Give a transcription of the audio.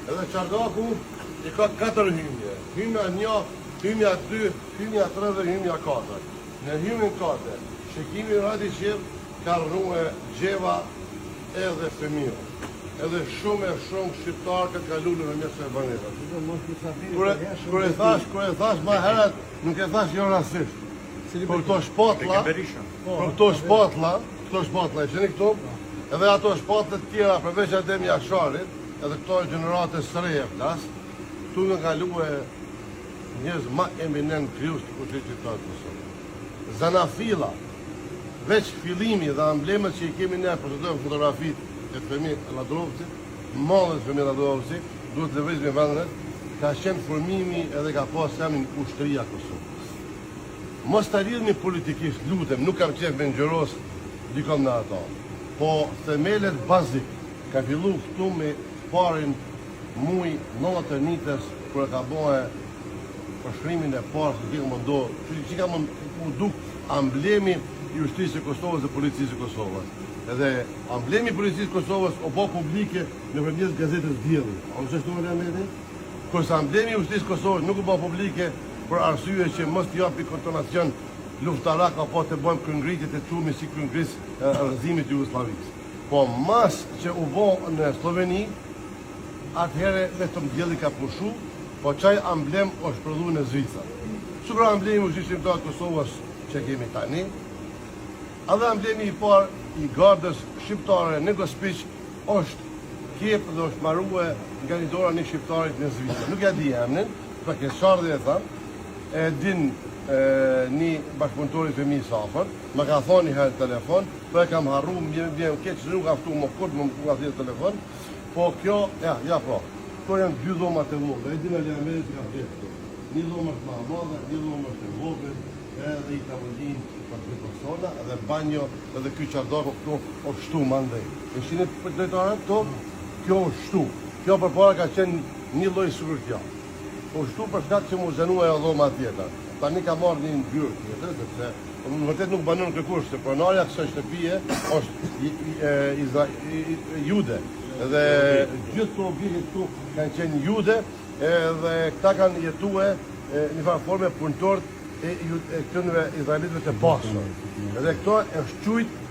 Edhe Çardaku i ka 4 hymje. Hymja 1, hymja 2, hymja 3 dhe hymja 4. Në hymnin 4, Shekimi Radiqev ka rruë gjeva edhe fëmijë. Edhe shumë shqiptarë kanë kaluar në mes të banesave. Kur e thash më herët, nuk e thash jo rastisht. Për këto shpatlla, e sheni këtu, edhe ato shpatlla të tjera përveç Adem Jasharit, edhe këto gjenerate së reja flas, këtu kanë kaluar njerëz më eminent krijues të kulturës tonë të Kosovës. Zanafilla, veç fillimi dhe emblemet që i kemi ne për të dhënë fotografitë e Femir Ladrovcit, modën e Femir Ladrovcit, duhet të lëvizim në vendet, ka qenë formimi edhe ka pas emrin ushtëria e Kosovës. Mos ta lidhni politikisht, lutem, nuk kam qef me ngjëros dikon në ato. Po themelet bazik ka fillu këtu me parin muj 91-ës kur e ka bëhe përshkrimin e parë që ka më do, që ka më duk amblemi i ushtrisë e Kosovës dhe policisë e Kosovës. Edhe amblemi i policisë e Kosovës o po publike nëpërmjet gazetës Dielli. A u shështu me Lemetin? Kurse amblemi i ushtrisë e Kosovës nuk u bë publike për arsye që mos t'i japi kontonacion luftarak apo të bëjmë këngritjet e çumi si këngris rrëzimit Jugosllavisë. Po mas që u bë në Sloveni, atëherë vetëm Dielli ka pushu, po çaj amblem është prodhuar në Zvicër. Super amblemi i ushtrisë të Kosovës që kemi tani, edhe amblemi i parë i gardës shqiptare në Gospiç është kjep dhe është marrue nga një dora një shqiptarit në Zvicër. Nuk ja di emrin, pa ke shardhe e thamë, e din një bashkëpunëtor i Femi Safër, më ka thonë një herë telefon, po e kam harru, vjen keq që nuk aftu më kurt, më ka thirrë telefon, po kjo, po, këto janë 2 dhomat e vogla, e din Aliamerit ka thirrë. Një dhomë është më e madhe, një dhomë është e vogël, edhe i tavolin për 2 persona, edhe banjo, edhe ky çardaku këtu është shtu mandej. E shihni drejtorat këto, kjo është shtu. Kjo përpara ka qenë një lloj sigurtja. Po shtu për shkak që mu zënua e dhoma tjetër. Tani ka marrë një ngjyrë tjetër, sepse në vërtet nuk banon kërkush, se pronarja kësaj shtëpie është jude. Dhe gjithë këto objekte këtu kanë qenë jude, dhe këta kanë jetuar në një farë forme punëtorë e këtyre izraelitëve të pasur. Edhe këto është quajtur